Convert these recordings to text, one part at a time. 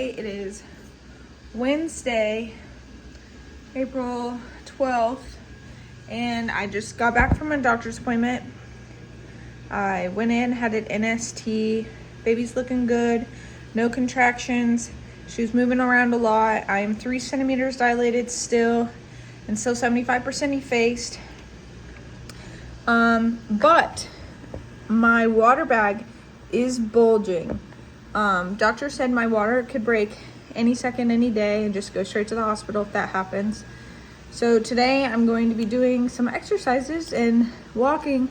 It is Wednesday, April 12th, and I just got back from a doctor's appointment. I went in, had an NST. Baby's looking good, no contractions. She was moving around a lot. I am 3 centimeters dilated still, and still 75% effaced. But my water bag is bulging. Doctor said my water could break any second, any day, and just go straight to the hospital if that happens. So today I'm going to be doing some exercises and walking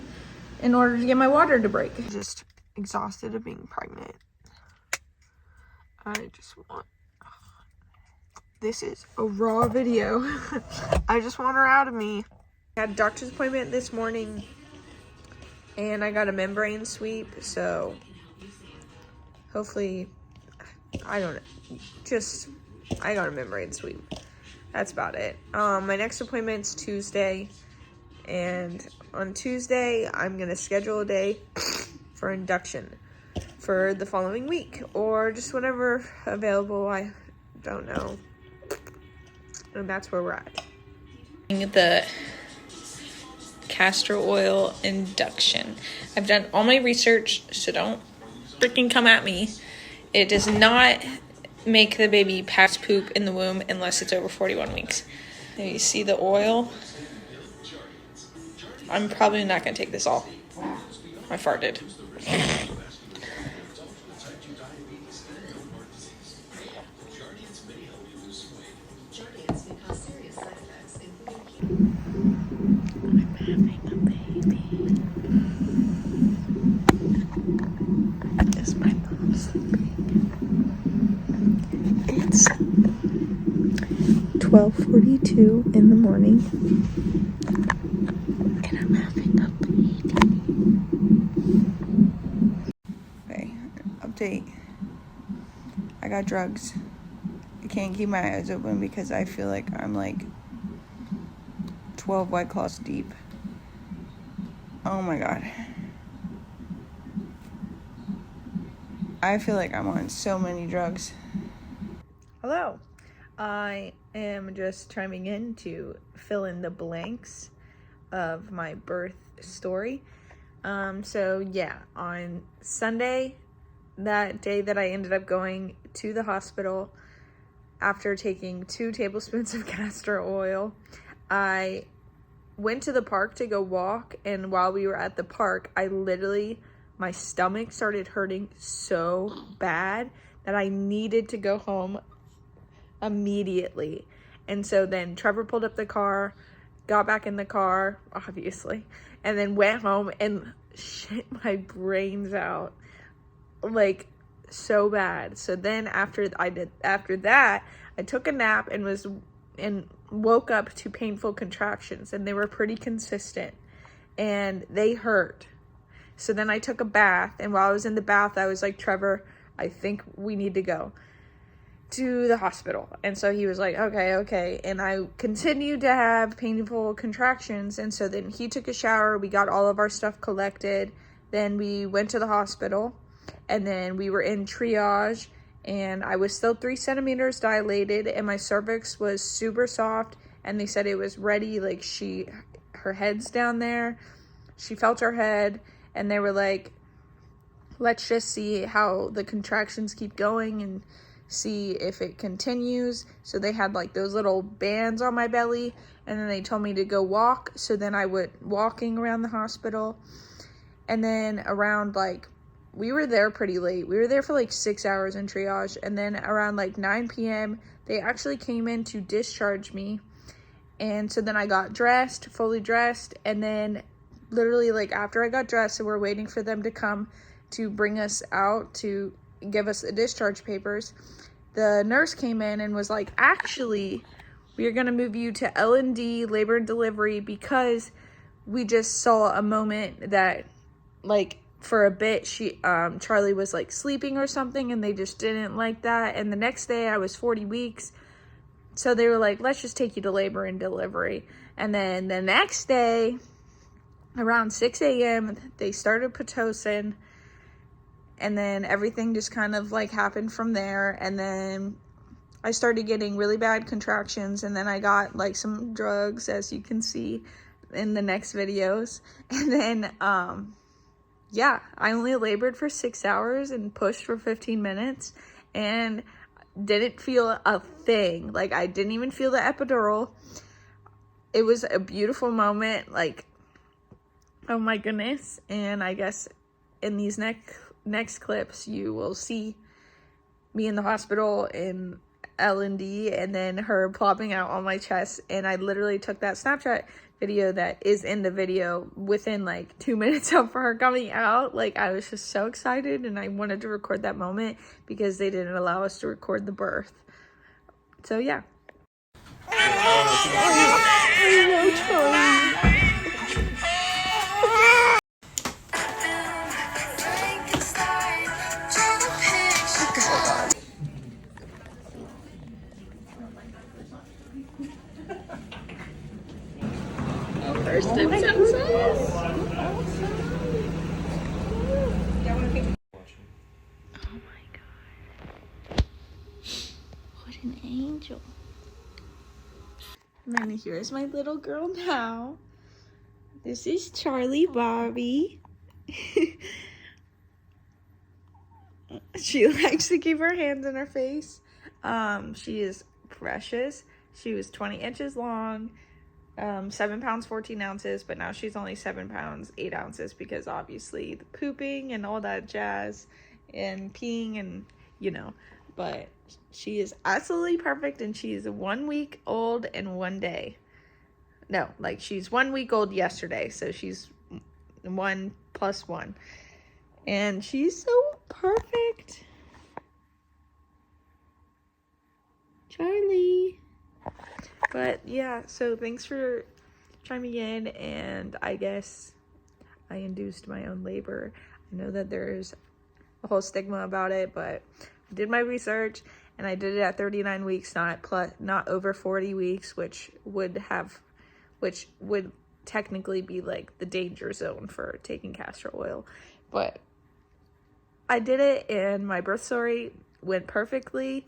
in order to get my water to break. I'm just exhausted of being pregnant. This is a raw video. I just want her out of me. I had a doctor's appointment this morning and I got a membrane sweep, so hopefully, I got a membrane sweep. That's about it. My next appointment's Tuesday, and on Tuesday, I'm gonna schedule a day for induction for the following week, or just whenever available, I don't know. And that's where we're at. The castor oil induction. I've done all my research, so don't freaking come at me. It does not make the baby pass poop in the womb unless it's over 41 weeks. Now you see the oil. I'm probably not going to take this all. I farted. I'm having a baby. Is my mom sleeping? It's 12:42 in the morning, and I'm having a baby. Okay, update. I got drugs. I can't keep my eyes open because I feel like I'm like 12 White Claws deep. Oh my god. I feel like I'm on so many drugs. Hello. I am just chiming in to fill in the blanks of my birth story. So yeah, on Sunday, that day that I ended up going to the hospital after taking 2 tablespoons of castor oil, I went to the park to go walk, and while we were at the park, my stomach started hurting so bad that I needed to go home immediately. And so then Trevor pulled up the car, got back in the car, obviously, and then went home and shit my brains out, like, so bad. So then after that, I took a nap and woke up to painful contractions, and they were pretty consistent and they hurt. So then I took a bath, and while I was in the bath, I was like, Trevor, I think we need to go to the hospital. And so he was like, okay. And I continued to have painful contractions. And so then he took a shower. We got all of our stuff collected. Then we went to the hospital, and then we were in triage, and I was still 3 centimeters dilated, and my cervix was super soft, and they said it was ready. Like, her head's down there. She felt her head. And they were like, let's just see how the contractions keep going and see if it continues. So they had like those little bands on my belly, and then they told me to go walk. So then I went walking around the hospital. And then around we were there pretty late. We were there for 6 hours in triage. And then around 9 p.m., they actually came in to discharge me. And so then I got dressed, fully dressed, and then literally after I got dressed and we're waiting for them to come to bring us out to give us the discharge papers, the nurse came in and was like, actually, we are going to move you to L&D, labor and delivery, because we just saw a moment that for a bit Charlie was sleeping or something, and they just didn't like that. And the next day I was 40 weeks, so they were like, let's just take you to labor and delivery. And then the next day around 6 a.m. they started Pitocin, And then everything just kind of like happened from there. And then I started getting really bad contractions, and then I got like some drugs, as you can see in the next videos. And then, yeah, I only labored for 6 hours and pushed for 15 minutes and didn't feel a thing. Like, I didn't even feel the epidural. It was a beautiful moment, like, oh my goodness. And I guess in these next clips, you will see me in the hospital in L&D, and then her plopping out on my chest. And I literally took that Snapchat video that is in the video within like 2 minutes of her coming out. Like, I was just so excited, and I wanted to record that moment because they didn't allow us to record the birth. So yeah. First intensive. Oh my god. What an angel. And then here's my little girl now. This is Charlie Bobby. She likes to keep her hands in her face. She is precious. She was 20 inches long. 7 pounds 14 ounces, but now she's only 7 pounds 8 ounces because obviously the pooping and all that jazz and peeing and but she is absolutely perfect, and she's 1 week old and 1 day. No, like, she's 1 week old yesterday, so she's 1 + 1, and she's so perfect. Charlie. But yeah, so thanks for chiming in, and I guess I induced my own labor. I know that there's a whole stigma about it, but I did my research, and I did it at 39 weeks, not over 40 weeks, which would technically be like the danger zone for taking castor oil. But I did it, and my birth story went perfectly,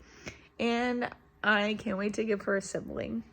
and I can't wait to give her a sibling.